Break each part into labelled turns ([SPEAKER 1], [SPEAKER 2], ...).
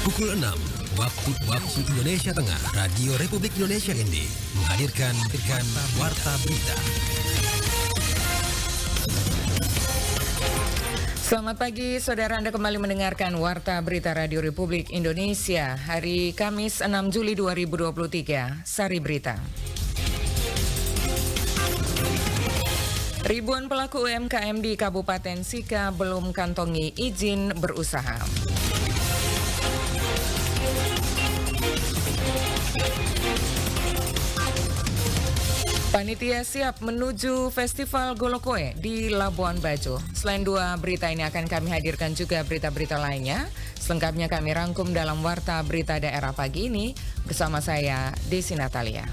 [SPEAKER 1] Pukul 6 waktu Indonesia Tengah, Radio Republik Indonesia ini menghadirkan Warta Berita.
[SPEAKER 2] Selamat pagi, saudara. Anda kembali mendengarkan Warta Berita Radio Republik Indonesia hari Kamis 6 Juli 2023. Sari Berita. Ribuan pelaku UMKM di Kabupaten Sika belum kantongi izin berusaha. Panitia siap menuju Festival Golokoe di Labuan Bajo. Selain dua berita ini akan kami hadirkan juga berita-berita lainnya. Selengkapnya kami rangkum dalam Warta Berita Daerah pagi ini bersama saya, Desi Natalia.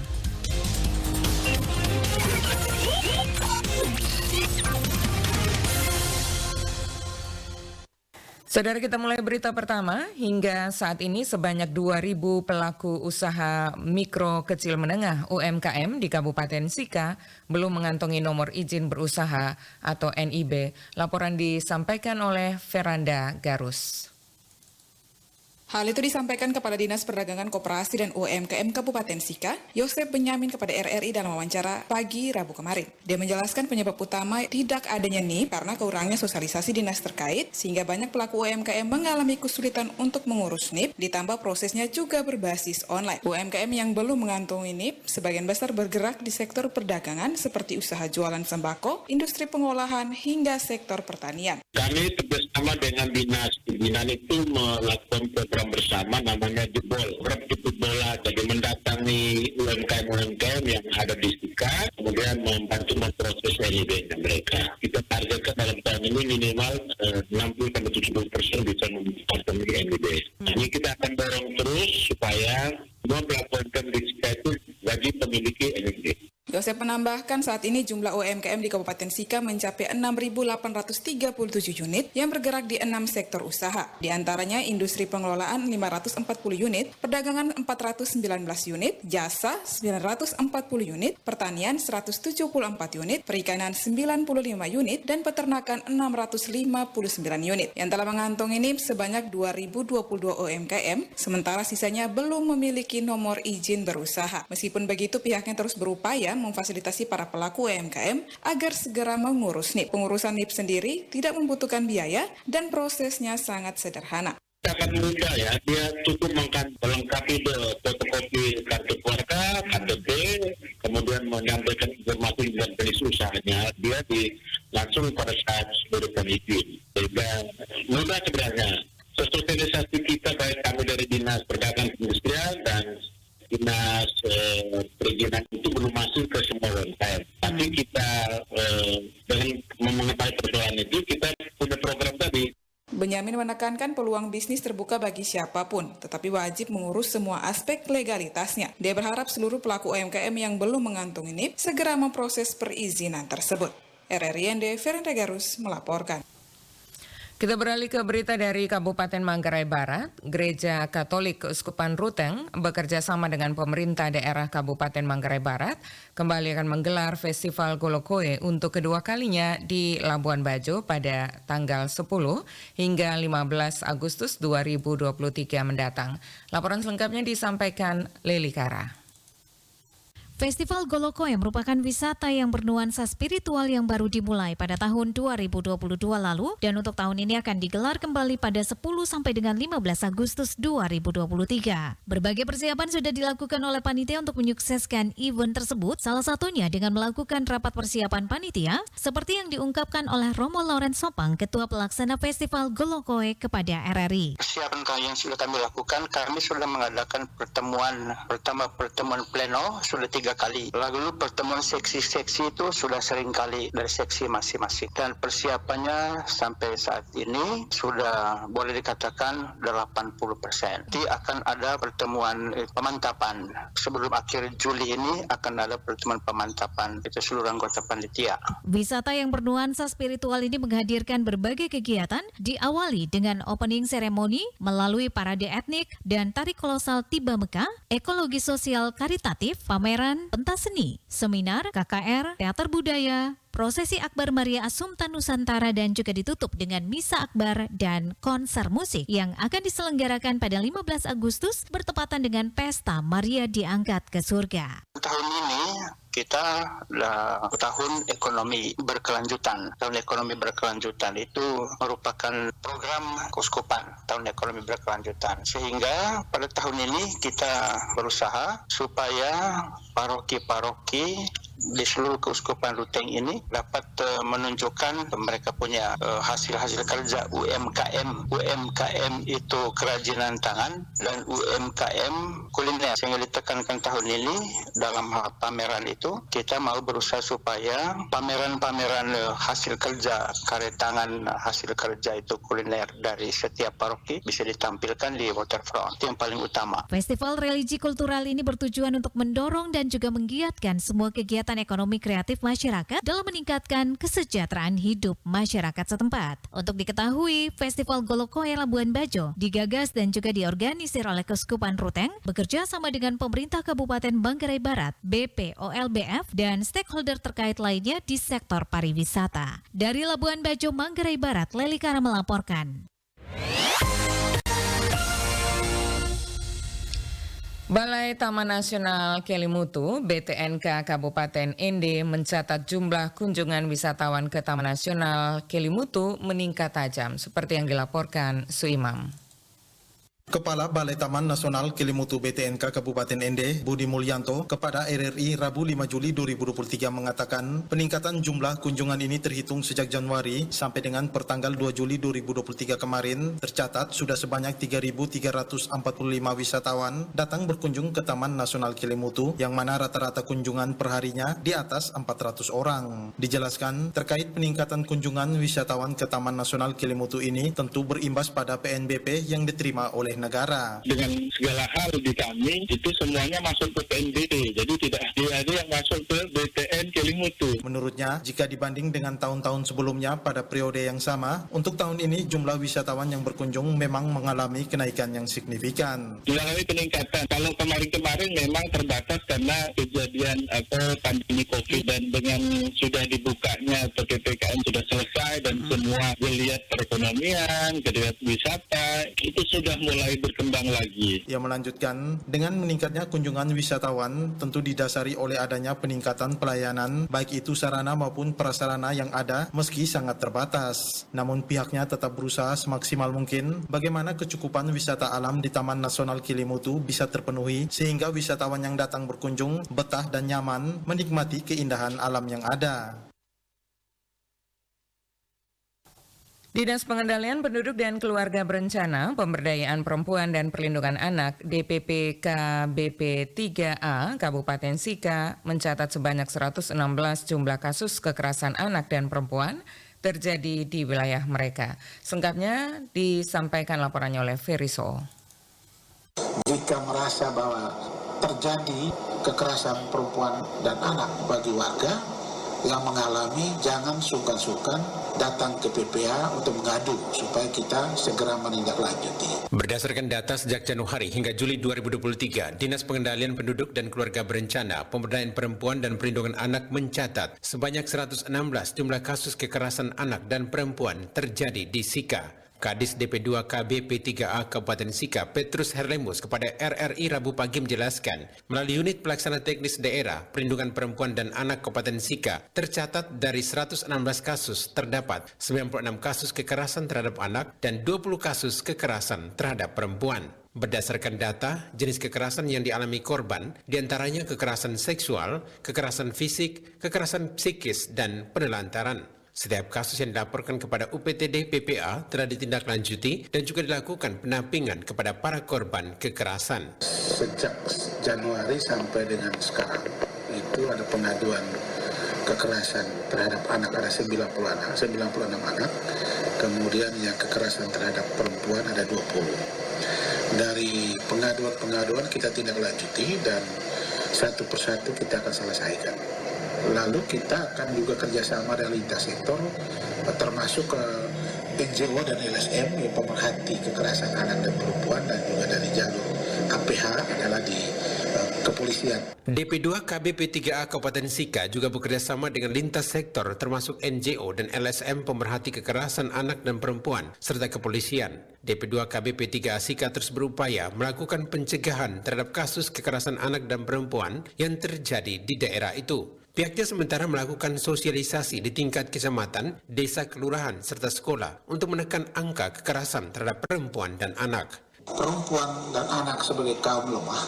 [SPEAKER 2] Saudara, kita mulai berita pertama. Hingga saat ini sebanyak 2.000 pelaku usaha mikro kecil menengah UMKM di Kabupaten Sika belum mengantongi nomor izin berusaha atau NIB. Laporan disampaikan oleh Veranda Garus.
[SPEAKER 3] Hal itu disampaikan kepada Dinas Perdagangan Koperasi dan UMKM Kabupaten Sika, Yosep Benyamin kepada RRI dalam wawancara pagi Rabu kemarin. Dia menjelaskan penyebab utama tidak adanya NIB karena kurangnya sosialisasi dinas terkait, sehingga banyak pelaku UMKM mengalami kesulitan untuk mengurus NIB, ditambah prosesnya juga berbasis online. UMKM yang belum mengantongi NIB, sebagian besar bergerak di sektor perdagangan seperti usaha jualan sembako, industri pengolahan, hingga sektor pertanian.
[SPEAKER 4] Kami bersama dengan Dinas Pembinaan itu melakukan program bersama namanya Jebol, program jemput bola. Jadi mendatangi UMKM yang ada di Sika, kemudian membantu memproses NIB mereka. Kita targetkan dalam tahun ini minimal 60-70% bisa mengantongi NIB. Ini kita akan dorong terus supaya semua pelaku UMKM di Sika itu wajib memiliki NIB.
[SPEAKER 3] Yosep menambahkan saat ini jumlah UMKM di Kabupaten Sika mencapai 6.837 unit yang bergerak di 6 sektor usaha. Di antaranya industri pengelolaan 540 unit, perdagangan 419 unit, jasa 940 unit, pertanian 174 unit, perikanan 95 unit, dan peternakan 659 unit. Yang telah mengantongi NIB sebanyak 2.022 UMKM, sementara sisanya belum memiliki nomor izin berusaha. Meskipun begitu, pihaknya terus berupaya memfasilitasi para pelaku UMKM agar segera mengurus NIB. Pengurusan NIB sendiri tidak membutuhkan biaya dan prosesnya sangat sederhana.
[SPEAKER 4] Sangat mudah ya, dia cukup melengkapi fotokopi kartu keluarga, KTP, kemudian menyampaikan informasi dan jenis usahanya, dia langsung pada saat memberikan izin. Sehingga mudah sebenarnya. Sosialisasi kita baik kami dari Dinas Perdagangan Industrial dan Dinas Perizinan itu belum masuk ke semua UMKM. Tapi kita dengan mengetahui persoalan itu, kita punya program tadi.
[SPEAKER 3] Benyamin menekankan peluang bisnis terbuka bagi siapapun, tetapi wajib mengurus semua aspek legalitasnya. Dia berharap seluruh pelaku UMKM yang belum mengantongi NIB segera memproses perizinan tersebut. RRI Veranda Garus melaporkan.
[SPEAKER 2] Kita beralih ke berita dari Kabupaten Manggarai Barat. Gereja Katolik Keuskupan Ruteng bekerja sama dengan pemerintah daerah Kabupaten Manggarai Barat kembali akan menggelar Festival Golokoe untuk kedua kalinya di Labuan Bajo pada tanggal 10 hingga 15 Agustus 2023 mendatang. Laporan selengkapnya disampaikan Leli Kara.
[SPEAKER 5] Festival Golokoe merupakan wisata yang bernuansa spiritual yang baru dimulai pada tahun 2022 lalu dan untuk tahun ini akan digelar kembali pada 10 sampai dengan 15 Agustus 2023. Berbagai persiapan sudah dilakukan oleh panitia untuk menyukseskan event tersebut, salah satunya dengan melakukan rapat persiapan panitia seperti yang diungkapkan oleh Romo Lawrence Sopang, Ketua Pelaksana Festival Golokoe kepada RRI.
[SPEAKER 6] Persiapan yang sudah kami lakukan, kami sudah mengadakan pertemuan pleno sudah 3 kali. Lalu pertemuan seksi-seksi itu sudah sering kali dari seksi masing-masing. Dan persiapannya sampai saat ini sudah boleh dikatakan 80%. Nanti akan ada pertemuan pemantapan. Sebelum akhir Juli ini akan ada pertemuan pemantapan itu seluruh anggota panitia.
[SPEAKER 5] Wisata yang bernuansa spiritual ini menghadirkan berbagai kegiatan, diawali dengan opening ceremony melalui parade etnik dan tari kolosal Tiba Mekah, ekologi sosial karitatif, pameran, kegiatan pentas seni, seminar, KKR, teater budaya, prosesi Akbar Maria Assumpta Nusantara dan juga ditutup dengan misa akbar dan konser musik yang akan diselenggarakan pada 15 Agustus bertepatan dengan Pesta Maria diangkat ke surga.
[SPEAKER 6] Tahun ini kita adalah tahun ekonomi berkelanjutan. Tahun ekonomi berkelanjutan itu merupakan program keuskupan tahun ekonomi berkelanjutan. Sehingga pada tahun ini kita berusaha supaya paroki-paroki di seluruh keuskupan Ruteng ini dapat menunjukkan mereka punya hasil-hasil kerja UMKM. UMKM itu kerajinan tangan dan UMKM kuliner. Sehingga ditekankan tahun ini dalam hal pameran itu kita mau berusaha supaya pameran-pameran hasil kerja, karya tangan, hasil kerja itu kuliner dari setiap paroki bisa ditampilkan di waterfront. Itu yang paling utama.
[SPEAKER 5] Festival religi kultural ini bertujuan untuk mendorong dan juga menggiatkan semua kegiatan ekonomi kreatif masyarakat dalam meningkatkan kesejahteraan hidup masyarakat setempat. Untuk diketahui, Festival Golokoe Labuan Bajo digagas dan juga diorganisir oleh Keuskupan Ruteng bekerja sama dengan pemerintah Kabupaten Manggarai Barat, BPOLBF, dan stakeholder terkait lainnya di sektor pariwisata. Dari Labuan Bajo, Manggarai Barat, Leli Kara melaporkan.
[SPEAKER 2] Balai Taman Nasional Kelimutu (BTNK) Kabupaten Ende mencatat jumlah kunjungan wisatawan ke Taman Nasional Kelimutu meningkat tajam seperti yang dilaporkan Suimam.
[SPEAKER 7] Kepala Balai Taman Nasional Kelimutu BTNK Kabupaten Ende, Budi Mulyanto, kepada RRI Rabu 5 Juli 2023 mengatakan peningkatan jumlah kunjungan ini terhitung sejak Januari sampai dengan pertanggal 2 Juli 2023 kemarin tercatat sudah sebanyak 3.345 wisatawan datang berkunjung ke Taman Nasional Kelimutu yang mana rata-rata kunjungan perharinya di atas 400 orang. Dijelaskan terkait peningkatan kunjungan wisatawan ke Taman Nasional Kelimutu ini tentu berimbas pada PNBP yang diterima oleh negara.
[SPEAKER 4] Dengan segala hal di kami itu semuanya masuk ke PNBP, jadi tidak ada yang masuk ke BTN Kelimutu.
[SPEAKER 7] Menurutnya, jika dibanding dengan tahun-tahun sebelumnya pada periode yang sama, untuk tahun ini jumlah wisatawan yang berkunjung memang mengalami kenaikan yang signifikan.
[SPEAKER 4] Mengalami peningkatan. Kalau kemarin-kemarin memang terbatas karena kejadian pandemi COVID, dan dengan sudah dibukanya PPKM sudah selesai dan semua melihat perekonomian, kedua wisata itu sudah mulai berkembang lagi.
[SPEAKER 7] Ia melanjutkan, dengan meningkatnya kunjungan wisatawan tentu didasari oleh adanya peningkatan pelayanan baik itu sarana maupun prasarana yang ada meski sangat terbatas. Namun pihaknya tetap berusaha semaksimal mungkin bagaimana kecukupan wisata alam di Taman Nasional Kelimutu bisa terpenuhi sehingga wisatawan yang datang berkunjung betah dan nyaman menikmati keindahan alam yang ada.
[SPEAKER 2] Dinas Pengendalian Penduduk dan Keluarga Berencana, Pemberdayaan Perempuan dan Perlindungan Anak DPP KBP 3A Kabupaten Sika mencatat sebanyak 116 jumlah kasus kekerasan anak dan perempuan terjadi di wilayah mereka. Selengkapnya disampaikan laporannya oleh Feriso.
[SPEAKER 8] Jika merasa bahwa terjadi kekerasan perempuan dan anak bagi warga yang mengalami, jangan sungkan-sungkan datang ke PPA untuk mengadu supaya kita segera menindaklanjuti.
[SPEAKER 1] Berdasarkan data sejak Januari hingga Juli 2023, Dinas Pengendalian Penduduk dan Keluarga Berencana, Pemberdayaan Perempuan dan Perlindungan Anak mencatat sebanyak 116 jumlah kasus kekerasan anak dan perempuan terjadi di Sika. Kadis DP2 KBP 3A Kabupaten Sika, Petrus Herlemus kepada RRI Rabu pagi menjelaskan, melalui unit pelaksana teknis daerah Perlindungan Perempuan dan Anak Kabupaten Sika, tercatat dari 116 kasus terdapat 96 kasus kekerasan terhadap anak dan 20 kasus kekerasan terhadap perempuan. Berdasarkan data, jenis kekerasan yang dialami korban diantaranya kekerasan seksual, kekerasan fisik, kekerasan psikis, dan penelantaran. Setiap kasus yang dilaporkan kepada UPTD PPA telah ditindaklanjuti dan juga dilakukan pendampingan kepada para korban kekerasan.
[SPEAKER 8] Sejak Januari sampai dengan sekarang itu ada pengaduan kekerasan terhadap anak ada 96 anak, kemudian yang kekerasan terhadap perempuan ada 20. Dari pengaduan kita tindaklanjuti dan satu persatu kita akan selesaikan. Lalu kita akan juga kerjasama dengan lintas sektor, termasuk ke NGO dan LSM yang pemerhati kekerasan anak dan perempuan, dan juga dari jalur APK PPH adalah di kepolisian.
[SPEAKER 1] DP2 KBP3A Kabupaten Sika juga bekerjasama dengan lintas sektor termasuk NGO dan LSM pemerhati kekerasan anak dan perempuan serta kepolisian. DP2 KBP3A Sika terus berupaya melakukan pencegahan terhadap kasus kekerasan anak dan perempuan yang terjadi di daerah itu. Pihaknya sementara melakukan sosialisasi di tingkat kecamatan, desa, kelurahan serta sekolah untuk menekan angka kekerasan terhadap perempuan dan anak.
[SPEAKER 8] Perempuan dan anak sebagai kaum lemah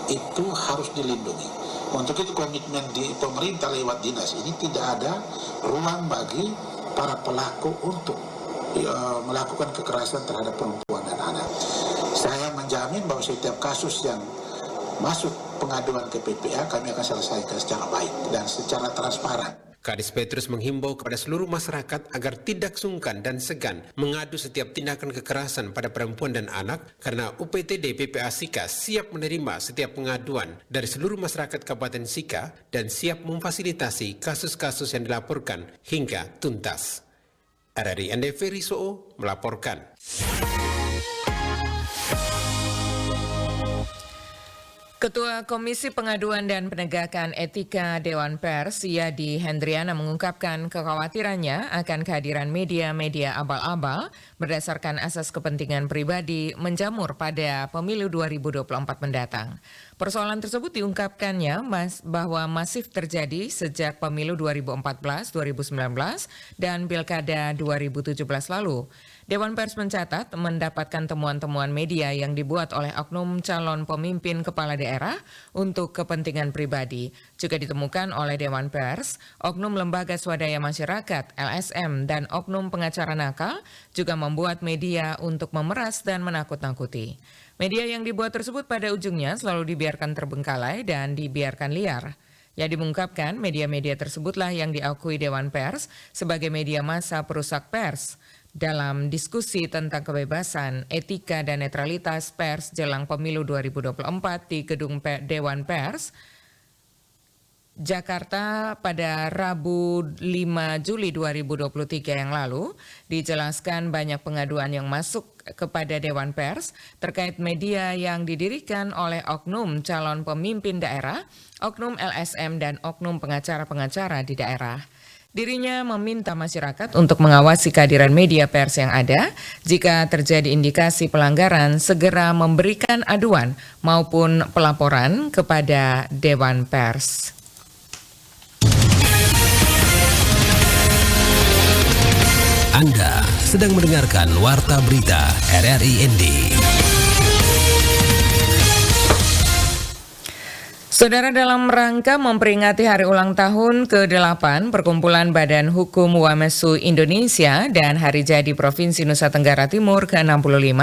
[SPEAKER 8] itu harus dilindungi. Untuk itu komitmen di pemerintah lewat dinas ini tidak ada ruang bagi para pelaku untuk melakukan kekerasan terhadap perempuan dan anak. Saya menjamin bahwa setiap kasus yang masuk pengaduan ke PPA kami akan selesaikan secara baik dan secara transparan.
[SPEAKER 1] Kadis Petrus menghimbau kepada seluruh masyarakat agar tidak sungkan dan segan mengadu setiap tindakan kekerasan pada perempuan dan anak karena UPTD PPA Sika siap menerima setiap pengaduan dari seluruh masyarakat Kabupaten Sika dan siap memfasilitasi kasus-kasus yang dilaporkan hingga tuntas. RRI NDV Risoo melaporkan.
[SPEAKER 2] Ketua Komisi Pengaduan dan Penegakan Etika Dewan Pers, Yadi Hendriana mengungkapkan kekhawatirannya akan kehadiran media-media abal-abal berdasarkan asas kepentingan pribadi menjamur pada pemilu 2024 mendatang. Persoalan tersebut diungkapkannya bahwa masif terjadi sejak pemilu 2014, 2019, dan Pilkada 2017 lalu. Dewan Pers mencatat mendapatkan temuan-temuan media yang dibuat oleh oknum calon pemimpin kepala daerah untuk kepentingan pribadi. Juga ditemukan oleh Dewan Pers, oknum lembaga swadaya masyarakat, LSM, dan oknum pengacara nakal juga membuat media untuk memeras dan menakut-nakuti. Media yang dibuat tersebut pada ujungnya selalu dibiarkan terbengkalai dan dibiarkan liar. Yang mengungkapkan media-media tersebutlah yang diakui Dewan Pers sebagai media massa perusak pers. Dalam diskusi tentang kebebasan, etika, dan netralitas pers jelang pemilu 2024 di Gedung Dewan Pers, Jakarta pada Rabu 5 Juli 2023 yang lalu, dijelaskan banyak pengaduan yang masuk kepada Dewan Pers terkait media yang didirikan oleh oknum calon pemimpin daerah, oknum LSM, dan oknum pengacara-pengacara di daerah. Dirinya meminta masyarakat untuk mengawasi kehadiran media pers yang ada. Jika terjadi indikasi pelanggaran, segera memberikan aduan maupun pelaporan kepada Dewan Pers.
[SPEAKER 9] Anda sedang mendengarkan Warta Berita RRI ND.
[SPEAKER 2] Saudara, dalam rangka memperingati hari ulang tahun ke-8 Perkumpulan Badan Hukum Wamesu Indonesia dan Hari Jadi Provinsi Nusa Tenggara Timur ke-65,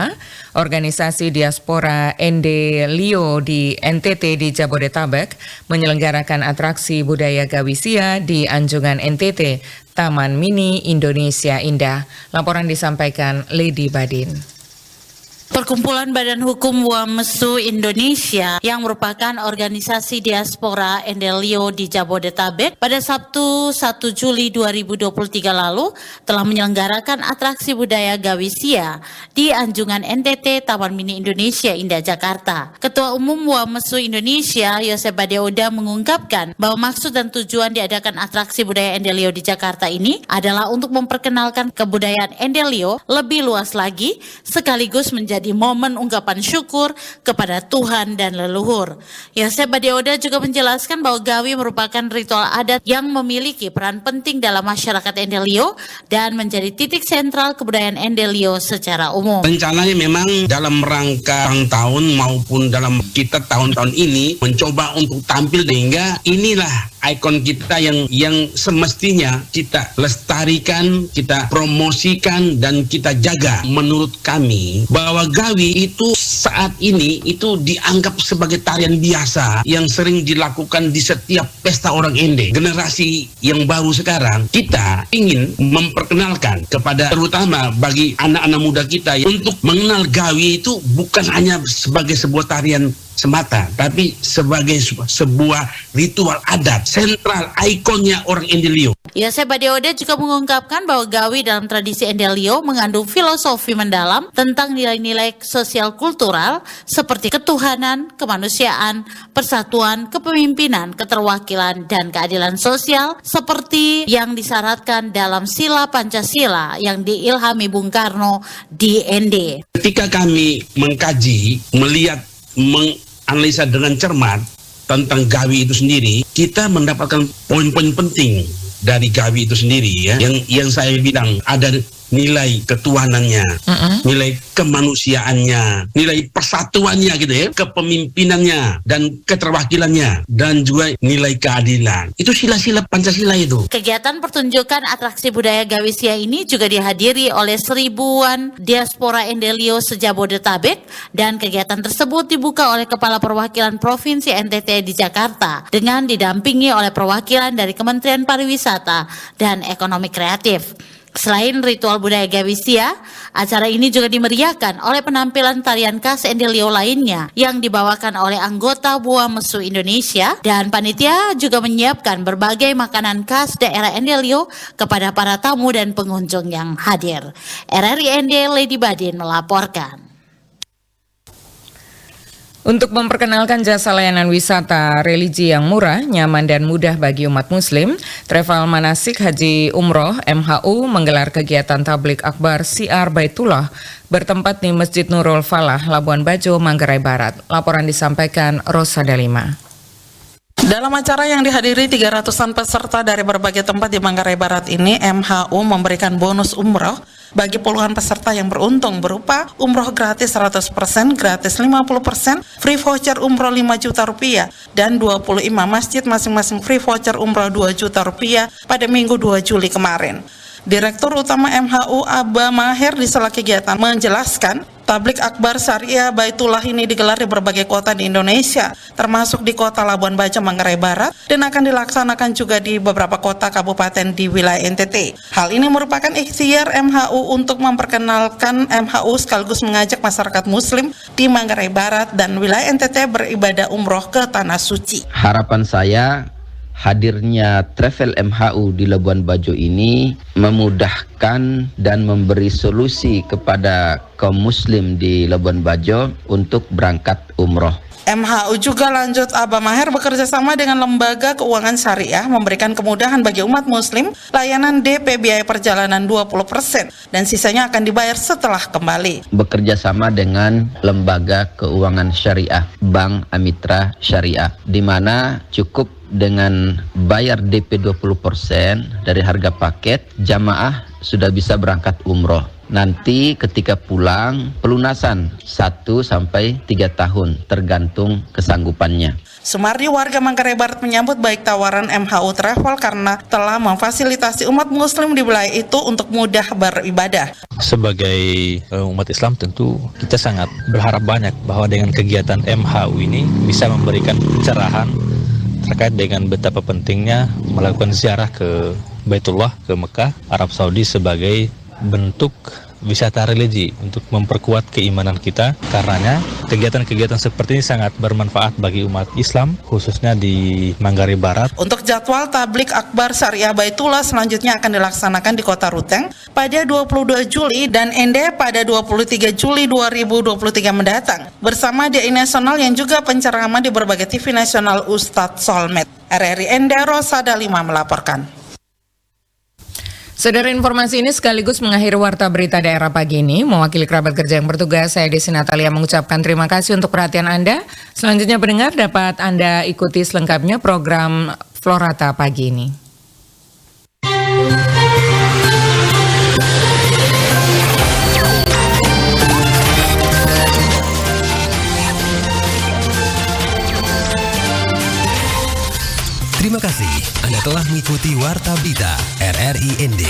[SPEAKER 2] Organisasi Diaspora Endelio di NTT di Jabodetabek menyelenggarakan atraksi budaya Gawisia di Anjungan NTT, Taman Mini Indonesia Indah. Laporan disampaikan Lady Badin.
[SPEAKER 10] Perkumpulan Badan Hukum Wamesu Indonesia yang merupakan organisasi diaspora Endelio di Jabodetabek pada Sabtu 1 Juli 2023 lalu telah menyelenggarakan atraksi budaya Gawisia di Anjungan NTT Taman Mini Indonesia Indah Jakarta. Ketua Umum Wamesu Indonesia Yosep Badeoda mengungkapkan bahwa maksud dan tujuan diadakan atraksi budaya Endelio di Jakarta ini adalah untuk memperkenalkan kebudayaan Endelio lebih luas lagi sekaligus menjadi momen ungkapan syukur kepada Tuhan dan leluhur. Yosep Badeoda juga menjelaskan bahwa Gawi merupakan ritual adat yang memiliki peran penting dalam masyarakat Endelio dan menjadi titik sentral kebudayaan Endelio secara umum.
[SPEAKER 11] Rencananya memang dalam rangka tahun maupun dalam kita tahun-tahun ini mencoba untuk tampil sehingga inilah ikon kita yang semestinya kita lestarikan, kita promosikan dan kita jaga. Menurut kami bahwa Gawi itu saat ini itu dianggap sebagai tarian biasa yang sering dilakukan di setiap pesta orang Ende. Generasi yang baru sekarang kita ingin memperkenalkan kepada terutama bagi anak-anak muda kita untuk mengenal Gawi itu bukan hanya sebagai sebuah tarian semata, tapi sebagai sebuah ritual adat, sentral ikonnya orang Endelio.
[SPEAKER 10] Yosep Badeode juga mengungkapkan bahwa Gawi dalam tradisi Endelio mengandung filosofi mendalam tentang nilai-nilai sosial kultural seperti ketuhanan, kemanusiaan, persatuan, kepemimpinan, keterwakilan, dan keadilan sosial seperti yang disyaratkan dalam Sila Pancasila yang diilhami Bung Karno di ND.
[SPEAKER 11] Ketika kami mengkaji, melihat, menganalisa dengan cermat tentang Gawi itu sendiri, kita mendapatkan poin-poin penting dari Gawi itu sendiri ya. Yang saya bilang ada nilai ketuhanannya, nilai kemanusiaannya, nilai persatuannya gitu ya, kepemimpinannya dan keterwakilannya, dan juga nilai keadilan. Itu sila-sila Pancasila itu.
[SPEAKER 10] Kegiatan pertunjukan atraksi budaya Gawisia ini juga dihadiri oleh seribuan diaspora Endelio se-Jabodetabek, dan kegiatan tersebut dibuka oleh Kepala Perwakilan Provinsi NTT di Jakarta dengan didampingi oleh perwakilan dari Kementerian Pariwisata dan Ekonomi Kreatif. Selain ritual budaya Gawisia, acara ini juga dimeriahkan oleh penampilan tarian khas Endelio lainnya yang dibawakan oleh anggota Buah Mesu Indonesia, dan panitia juga menyiapkan berbagai makanan khas daerah Endelio kepada para tamu dan pengunjung yang hadir. RRI ND Lady Badin melaporkan.
[SPEAKER 2] Untuk memperkenalkan jasa layanan wisata religi yang murah, nyaman dan mudah bagi umat muslim, Travel Manasik Haji Umroh MHU menggelar kegiatan tablik akbar Syiar Baitullah bertempat di Masjid Nurul Falah, Labuan Bajo, Manggarai Barat. Laporan disampaikan Rosa Dalima.
[SPEAKER 12] Dalam acara yang dihadiri 300-an peserta dari berbagai tempat di Manggarai Barat ini, MHU memberikan bonus umroh bagi puluhan peserta yang beruntung berupa umroh gratis 100%, gratis 50%, free voucher umroh 5 juta rupiah, dan 25 masjid masing-masing free voucher umroh 2 juta rupiah pada Minggu 2 Juli kemarin. Direktur Utama MHU Abba Maher di sela kegiatan menjelaskan, tablik akbar Syariah Baitullah ini digelar di berbagai kota di Indonesia, termasuk di kota Labuan Bajo, Manggarai Barat, dan akan dilaksanakan juga di beberapa kota kabupaten di wilayah NTT. Hal ini merupakan ikhtiar MHU untuk memperkenalkan MHU sekaligus mengajak masyarakat muslim di Manggarai Barat dan wilayah NTT beribadah umroh ke Tanah Suci.
[SPEAKER 13] Harapan saya, hadirnya Travel MHU di Labuan Bajo ini memudahkan dan memberi solusi kepada kaum muslim di Labuan Bajo untuk berangkat umroh.
[SPEAKER 12] MHU juga lanjut Abba Maher bekerja sama dengan Lembaga Keuangan Syariah memberikan kemudahan bagi umat muslim, layanan DP biaya perjalanan 20% dan sisanya akan dibayar setelah kembali.
[SPEAKER 13] Bekerja sama dengan Lembaga Keuangan Syariah, Bank Amitra Syariah, di mana cukup dengan bayar DP 20% dari harga paket, jamaah sudah bisa berangkat umroh. Nanti ketika pulang, pelunasan 1 sampai 3 tahun tergantung kesanggupannya.
[SPEAKER 12] Sumardi, warga Manggarai Barat, menyambut baik tawaran MHU Travel karena telah memfasilitasi umat muslim di wilayah itu untuk mudah beribadah.
[SPEAKER 14] Sebagai umat Islam tentu kita sangat berharap banyak bahwa dengan kegiatan MHU ini bisa memberikan pencerahan terkait dengan betapa pentingnya melakukan ziarah ke Baitullah, ke Mekah, Arab Saudi sebagai bentuk wisata religi untuk memperkuat keimanan kita. Karenanya kegiatan-kegiatan seperti ini sangat bermanfaat bagi umat Islam, khususnya di Manggarai Barat. Untuk jadwal tablik akbar Syariah Baitullah selanjutnya akan dilaksanakan di Kota Ruteng pada 22 Juli dan ND pada 23 Juli 2023 mendatang bersama DI Nasional yang juga penceramah di berbagai TV nasional Ustadz Solmed. RRI ND Rosa Dalima melaporkan.
[SPEAKER 2] Saudara, informasi ini sekaligus mengakhiri Warta Berita Daerah pagi ini. Mewakili kerabat kerja yang bertugas, saya Desi Natalia mengucapkan terima kasih untuk perhatian Anda. Selanjutnya pendengar dapat Anda ikuti selengkapnya program Florata pagi ini.
[SPEAKER 9] Terima kasih Anda telah mengikuti Warta Berita RRI ND.